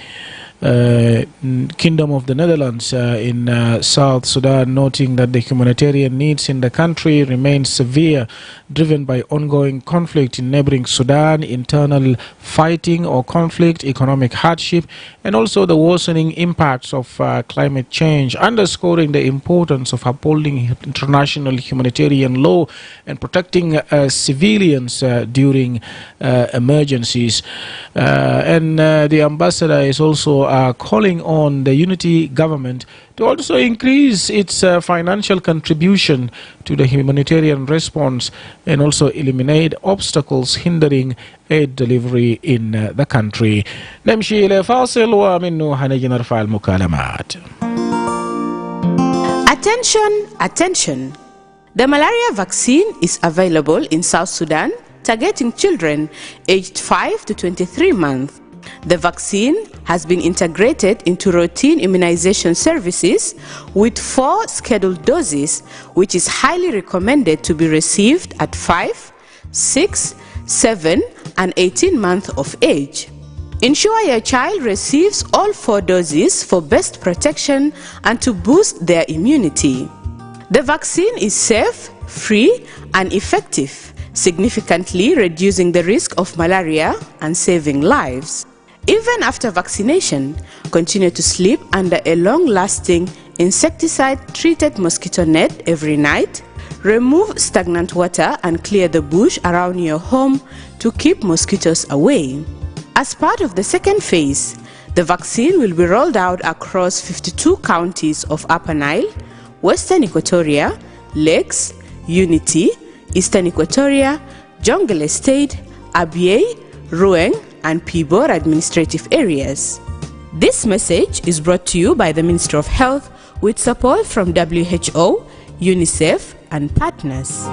[SPEAKER 3] Kingdom of the Netherlands in South Sudan, noting that the humanitarian needs in the country remain severe, driven by ongoing conflict in neighboring Sudan, internal fighting or conflict, economic hardship, and also the worsening impacts of climate change, underscoring the importance of upholding international humanitarian law and protecting civilians during emergencies. And the ambassador is also calling on the unity government to also increase its financial contribution to the humanitarian response and also eliminate obstacles hindering aid delivery in the country. نمشي إلى فاصل ومنه حنجي نرفع المكالمات.
[SPEAKER 16] Attention! The malaria vaccine is available in South Sudan, targeting children aged 5 to 23 months. The vaccine has been integrated into routine immunization services with 4 scheduled doses, which is highly recommended to be received at 5, 6, 7, and 18 months of age. Ensure your child receives all 4 doses for best protection and to boost their immunity. The vaccine is safe, free, and effective, significantly reducing the risk of malaria and saving lives. Even after vaccination, continue to sleep under a long-lasting insecticide-treated mosquito net every night. Remove stagnant water and clear the bush around your home to keep mosquitoes away. As part of the second phase, the vaccine will be rolled out across 52 counties of Upper Nile, Western Equatoria, Lakes, Unity, Eastern Equatoria, Jongle Estate, Abyei, Rueng, and Pibor administrative areas. This message is brought to you by the Ministry of Health with support from WHO, UNICEF, and partners.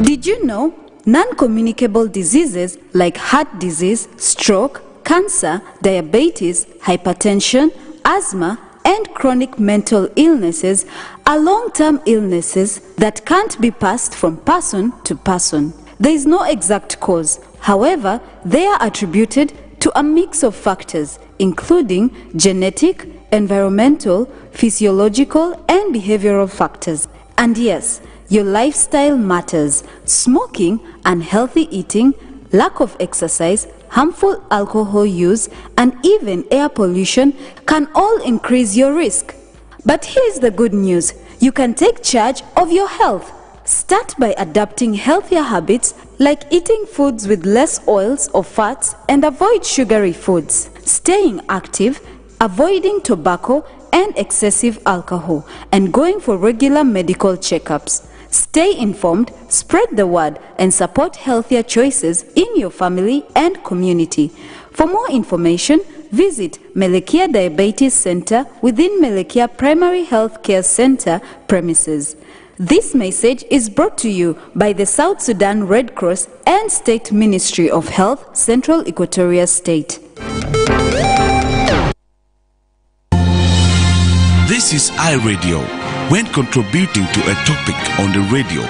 [SPEAKER 17] Did you know non-communicable diseases like heart disease, stroke, cancer, diabetes, hypertension, asthma, and chronic mental illnesses are long-term illnesses that can't be passed from person to person? There is no exact cause. However, they are attributed to a mix of factors, including genetic, environmental, physiological, and behavioral factors. And yes, your lifestyle matters. Smoking, unhealthy eating, lack of exercise, harmful alcohol use, and even air pollution can all increase your risk. But here's the good news. You can take charge of your health. Start by adopting healthier habits like eating foods with less oils or fats and avoid sugary foods. Staying active, avoiding tobacco and excessive alcohol, and going for regular medical checkups. Stay informed, spread the word, and support healthier choices in your family and community. For more information, visit Melekia Diabetes Center within Melekia Primary Health Care Center premises. This message is brought to you by the South Sudan Red Cross and State Ministry of Health, Central Equatoria State.
[SPEAKER 18] This is iRadio. When contributing to a topic on the radio,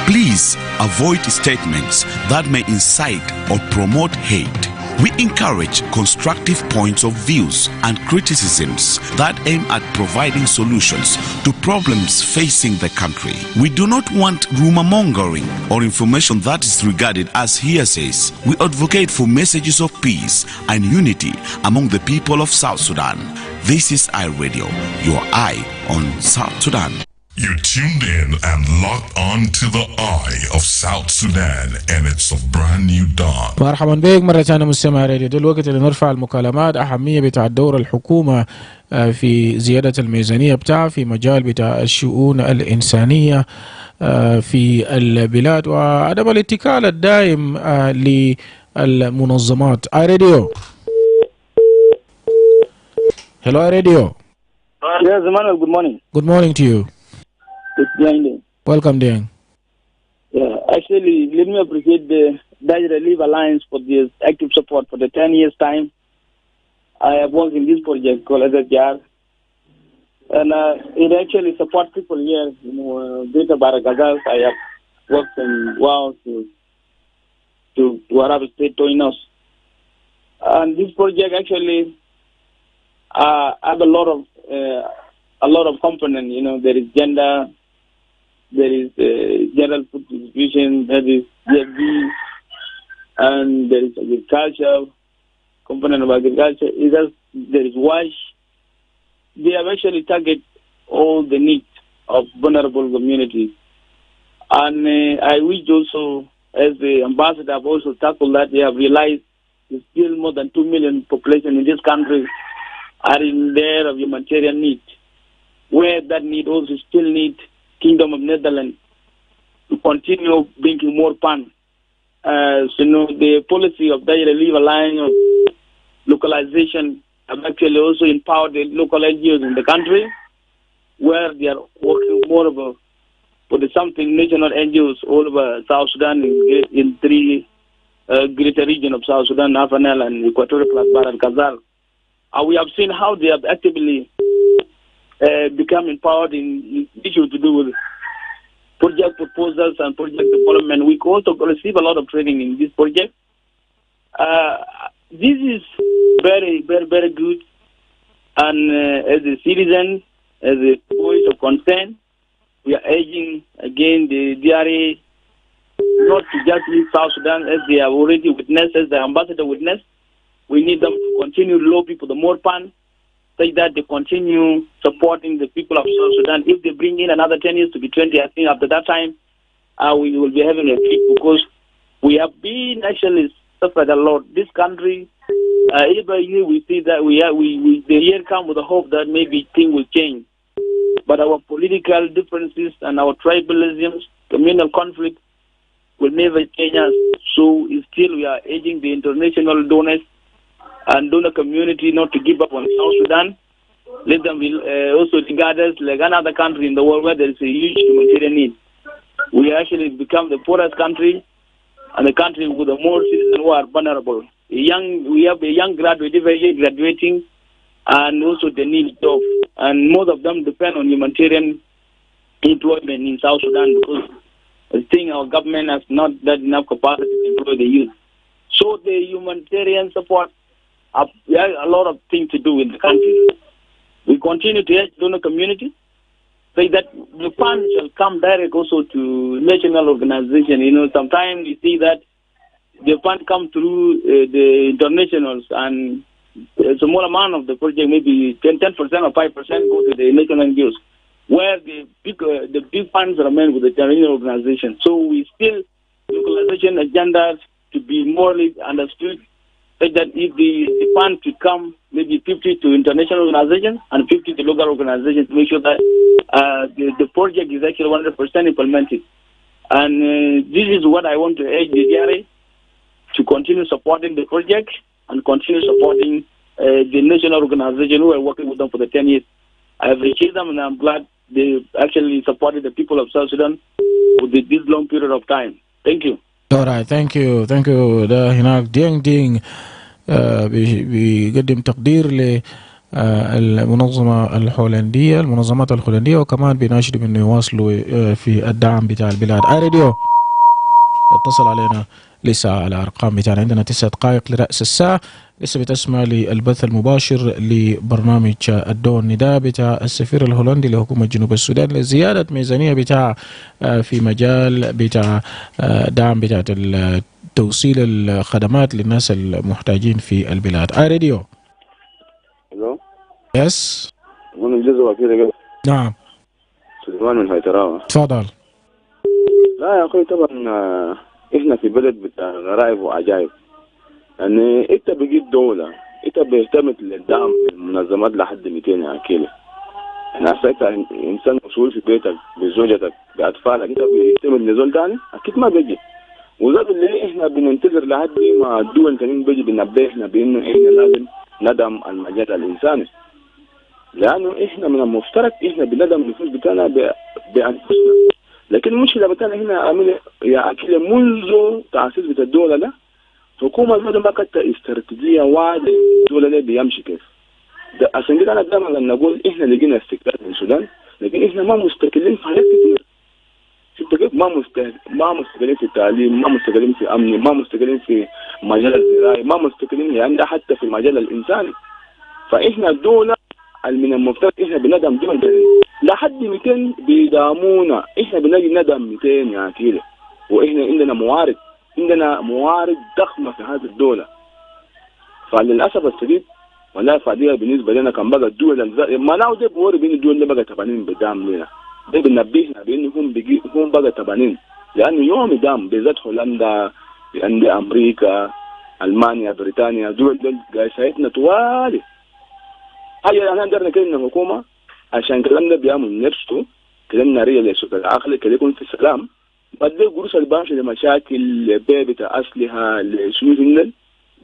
[SPEAKER 18] please avoid statements that may incite or promote hate. We encourage constructive points of views and criticisms that aim at providing solutions to problems facing the country. We do not want rumor mongering or information that is regarded as hearsays. We advocate for messages of peace and unity among the people of South Sudan. This is iRadio, your eye on South Sudan.
[SPEAKER 2] You tuned in and locked on to the eye of South Sudan, and it's a brand new dawn.
[SPEAKER 3] مرحبا بك مرة ثانية مستمع راديو. ده الوقت اللي نرفع المكالمات أهمية بتاع دور الحكومة في زيادة الميزانية بتاعها في مجال بتاع الشؤون الإنسانية في البلاد وعدم الاتكال الدائم للمنظمات. iRadio. Hello iRadio.
[SPEAKER 19] Yes, Emmanuel, good morning.
[SPEAKER 3] Good morning to you.
[SPEAKER 19] It's Dieng.
[SPEAKER 3] Welcome, Dieng.
[SPEAKER 19] Yeah, actually, let me appreciate the Dutch Relief Alliance for this active support for the 10 years time. I have worked in this project called SSR, and it actually supports people here. Greater Baragazal, I have worked in Wow to Arab State, Toinos. And this project actually have a lot of components. There is gender, there is general food distribution, there is GFB, and there is agriculture, component of agriculture. There is wash. They have actually targeted all the needs of vulnerable communities. And I wish also, as the ambassador, have also tackled that. They have realized there's still more than 2 million population in this country are in there of humanitarian need, where that need also still need Kingdom of Netherlands to continue bringing more pan. The policy of Dutch Relief Alliance of localization have actually also empowered the local NGOs in the country, where they are working more for the something national NGOs all over South Sudan in three greater region of South Sudan, Afanel and Equatorial plus Bahr el Ghazal. We have seen how they have actively become empowered in issues to do with project proposals and project development. We also receive a lot of training in this project. This is very, very, very good. And as a citizen, as a voice of concern, we are urging again the DRA not to just leave South Sudan as they have already witnessed, as the ambassador witnessed. We need them to continue to low people the more pan, such that they continue supporting the people of South Sudan. If they bring in another 10 years to be 20, I think after that time, we will be having a peak, because we have been actually suffered a lot. This country, every year we see that the year come with the hope that maybe things will change. But our political differences and our tribalisms, communal conflict will never change us. So still we are urging the international donors and donor community not to give up on South Sudan. Let them also regard us like another country in the world where there is a huge humanitarian need. We actually become the poorest country and the country with the more citizens who are vulnerable. We have a young graduate, every year graduating, and also the need of, and most of them depend on humanitarian employment in South Sudan, because I think our government has not that enough capacity to employ the youth. So the humanitarian support, we have a lot of things to do in the country. We continue to help donor community, so that the funds shall come direct also to national organization. Sometimes you see that the fund come through the internationals, and a small amount of the project, maybe 10% or 5% go to the national NGOs, where the big funds remain with the international organization. So we still localization agendas to be morally understood, such that if the fund to come, maybe 50 to international organizations and 50 to local organizations, to make sure that the project is actually 100% implemented. And this is what I want to urge the DRA to continue supporting the project and continue supporting the national organization who are working with them for the 10 years. I have received them, and I'm glad they actually supported the people of South Sudan with this long period of time. Thank you.
[SPEAKER 3] All right, thank you. ده هناك دينج بيقدم تقدير للمنظمة الهولندية، المنظمات الهولندية، وكمان بيناشد انه يواصلوا في الدعم بتاع البلاد. راديو اتصل علينا لسه على أرقام بتاعنا. عندنا 9 دقائق لرأس الساعة. لسه بتسمع للبث المباشر لبرنامج الدور نداء بتاع السفير الهولندي لحكومة جنوب السودان لزيادة ميزانية بتاع في مجال بتاع دعم بتاع توصيل الخدمات للناس المحتاجين في البلاد. راديو.
[SPEAKER 20] الو.
[SPEAKER 3] يس.
[SPEAKER 20] من الجزء كده.
[SPEAKER 3] نعم.
[SPEAKER 20] سليمان من هيتراوة.
[SPEAKER 3] تفضل.
[SPEAKER 20] لا يا اخوي طبعا احنا في بلد بتاع غرائب وعجائب. يعني انت بقيت دولة، انت بيهتمت للدعم المنظمات لحد 200 يا اكيله. احنا حسيت انسان مسؤول في بيتك بزوجتك باطفالك، انت بيهتمت لزول تاني؟ اكيد ما بيجي. وده اللي احنا بننتظر لحد ما الدول التانيين بيجي بنبهنا بانه احنا لازم ندعم المجال الانساني. لانه احنا من المفترض احنا بندعم النفوس بتاعنا بانفسنا. لكن المشكله بتاعنا هنا يا اكيله منذ تاسيس بتاع الدوله ده حكومه ما كانت استراتيجيه واحده الدوله ده بيمشي كيف. عشان كده انا دائما نقول احنا لقينا استقلال في السودان، لكن احنا ما مستقلين في حاجات كتير. شفت كيف؟ ما مستقلين في التعليم، ما مستقلين في امن، ما مستقلين في مجال الزراعي، ما مستقلين يعني حتى في المجال الانساني. فاحنا الدوله من المفترض احنا بندعم دول لحد 200 بيدعمونا، احنا بنجي ندعم 200 يا اكيله. واحنا عندنا موارد ضخمه في هذه الدوله. فللاسف الشديد ولا فاديه بالنسبه لنا كان بقى الدول ما ناو ده بوري بين الدول اللي بقى تبانين بدعم لنا. ده بنبهنا بانهم هم بقى تبانين، لانه يوم يدعم بالذات هولندا، عند امريكا، المانيا، بريطانيا، دول قايسيتنا طوالي. حاجه انا قدرنا كده من الحكومه عشان كلامنا بيعمل نفسه كلامنا ريال يسوق العقل كده يكون في سلام. بدي قروش البامشي لمشاكل بيبة اسلحه لشنو هندل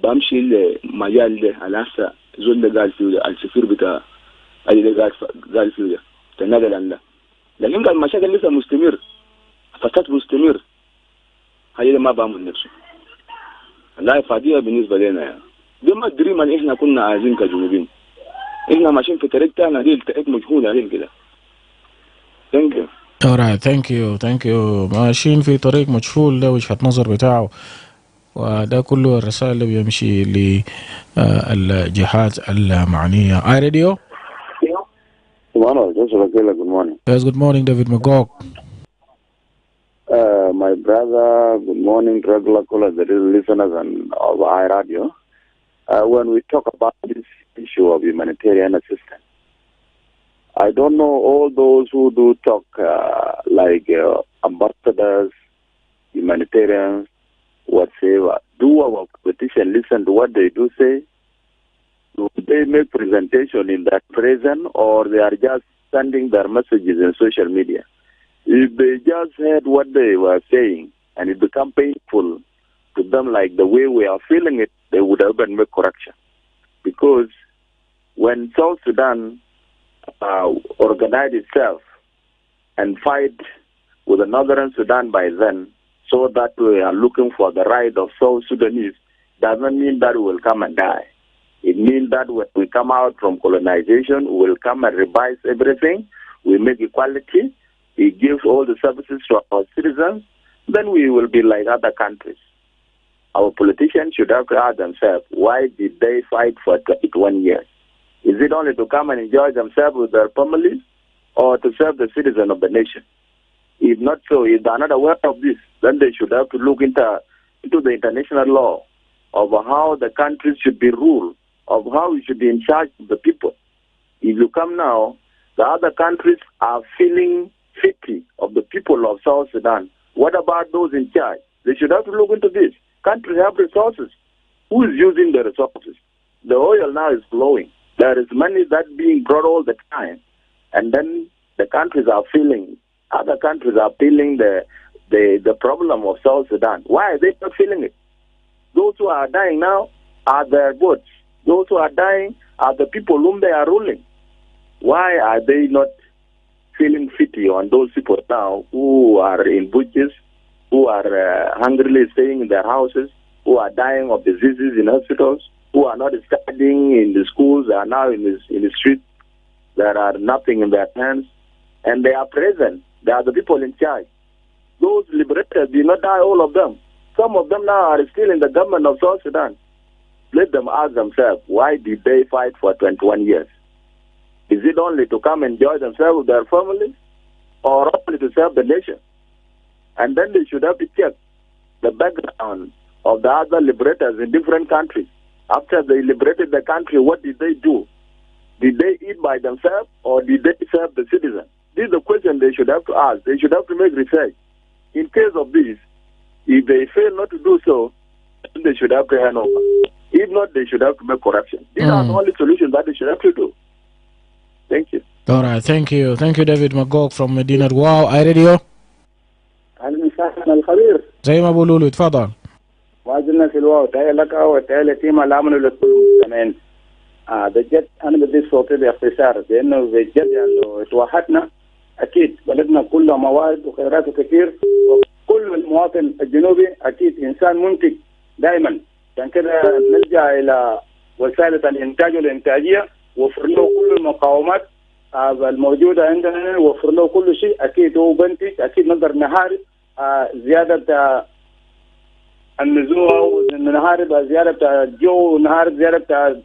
[SPEAKER 20] بمشي لمجال ده على هسه زول ده قال فيه السفير بتاع اللي قال فيه ده تنادل عن ده. لكن قال المشاكل لسه مستمر، فساد مستمر. هاي ما بعمل نفسه. لا فاديه بالنسبه لنا يعني. دي ما الدريم اللي احنا كنا عايزين كجنوبيين. احنا ماشيين في طريق تاعنا دي التقيت مجهوله عليه كده. ثانك يو.
[SPEAKER 3] alright thank you. ماشيين في طريق مجهول ده وجهة نظر بتاعه، وده كله الرسائل اللي بيمشي للجهات المعنية. راديو.
[SPEAKER 20] Emmanuel, just Akile, good morning.
[SPEAKER 3] Yes, good morning, David Magog.
[SPEAKER 20] My brother, good morning, regular callers, the listeners and of iRadio. When we talk about this issue of humanitarian assistance, I don't know all those who do talk like ambassadors, humanitarians, whatsoever. Do our politicians listen to what they do say? Do they make presentation in that present, or they are just sending their messages in social media? If they just heard what they were saying and it become painful to them like the way we are feeling it, they would have been make correction. Because when South Sudan organized itself and fight with the Northern Sudan by then, so that we are looking for the right of South Sudanese, doesn't mean that we will come and die. It means that when we come out from colonization, we will come and revise everything. We make equality. We give all the services to our citizens. Then we will be like other countries. Our politicians should have asked themselves, why did they fight for 21 years? Is it only to come and enjoy themselves with their families, or to serve the citizen of the nation? If not so, if they are not aware of this, then they should have to look into the international law of how the countries should be ruled, of how we should be in charge of the people. If you come now, the other countries are feeling pity of the people of South Sudan. What about those in charge? They should have to look into this. Countries have resources. Who is using the resources? The oil now is flowing. There is money that's being brought all the time. And then the countries are feeling, other countries are feeling the problem of South Sudan. Why are they not feeling it? Those who are dying now are their votes. Those who are dying are the people whom they are ruling. Why are they not feeling pity on those people now who are in bushs, who are hungrily staying in their houses, who are dying of diseases in hospitals, who are not studying in the schools, they are now in the streets. There are nothing in their hands, and they are present. They are the people in charge. Those liberators did not die, all of them.
[SPEAKER 5] some of them now are still in the government of South Sudan. Let them ask themselves, why did they fight for 21 years? Is it only to come enjoy themselves with their families, or only to serve the nation? And then they should have to check the background of the other liberators in different countries. After they liberated the country, what did they do? Did they eat by themselves, or did they serve the citizens? This is the question they should have to ask. They should have to make research. In case of this, if they fail not to do so, they should have to hand over. If not, they should have to make correction. These are the only solutions that they should have to do. Thank you.
[SPEAKER 3] All right, thank you. Thank you, David Magog from Medina. Wow, iRadio.
[SPEAKER 21] أهلا وسهلا الخبير.
[SPEAKER 3] زي ما بقولوا له تفضل.
[SPEAKER 21] ما زلنا في الواو تهيأ لك أو تهيأ لتيم العمل لكل كمان. بجد أنا بدي صوتي باختصار لأنه بجد يعني توحدنا أكيد بلدنا كله موارد وخيرات كثير وكل المواطن الجنوبي أكيد إنسان منتج دائما عشان كده نلجأ إلى وسائل الإنتاج والإنتاجية وفر له كل المقاومات الموجودة عندنا وفر له كل شيء أكيد هو بنتج أكيد نقدر نحارب زيادة النزوع ونحارب زيادة الجو ونحارب زيادة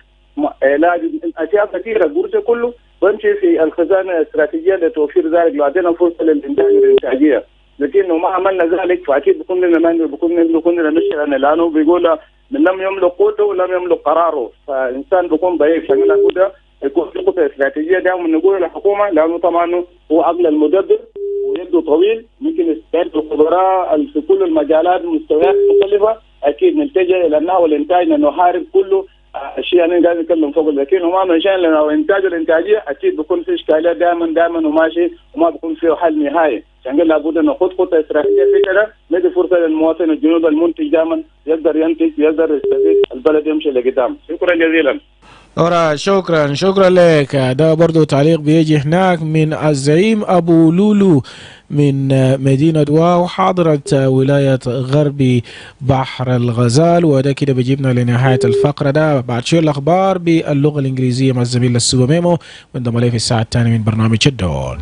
[SPEAKER 21] علاج أشياء كثيرة الجزء كله بمشي في الخزانة الاستراتيجية لتوفير ذلك لو عندنا فرصة للإنتاج والإنتاجية لكن ما عملنا ذلك فأكيد بكون لنا بكون لنا مشكلة لأنه بيقول من لم يملك قوته ولم يملك قراره فإنسان بيكون ضعيف عشان كده يكون في خطة استراتيجية دائما نقول للحكومة لأنه طبعا هو عقل المدبر ويده طويل ممكن يستعد الخبراء في كل المجالات المستويات المختلفة أكيد نلتجئ إلى النحو والإنتاج لأنه حارب كله الشيء أنا قاعد أتكلم فوق لكن وما من شأن لنا وإنتاج الإنتاجية أكيد بيكون في إشكالية دائما وماشي وما بيكون فيه حل نهائي عشان كده لابد أن نخوض خطة استراتيجية في كده ندي فرصة للمواطن الجنوب المنتج دائما يقدر ينتج يقدر يستفيد البلد يمشي لقدام. شكرا جزيلا.
[SPEAKER 3] أورا شكرا لك. ده برضو تعليق بيجي هناك من الزعيم أبو لولو من مدينة واو حاضرة ولاية غربي بحر الغزال. وده كده بيجيبنا لنهاية الفقرة. ده بعد شوية الأخبار باللغة الإنجليزية مع الزميل السوبر ميمو وانضم عليه في الساعة الثانية من برنامج الدون.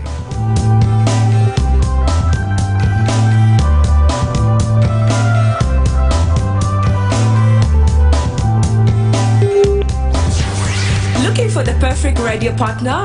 [SPEAKER 12] Looking for the perfect radio partner?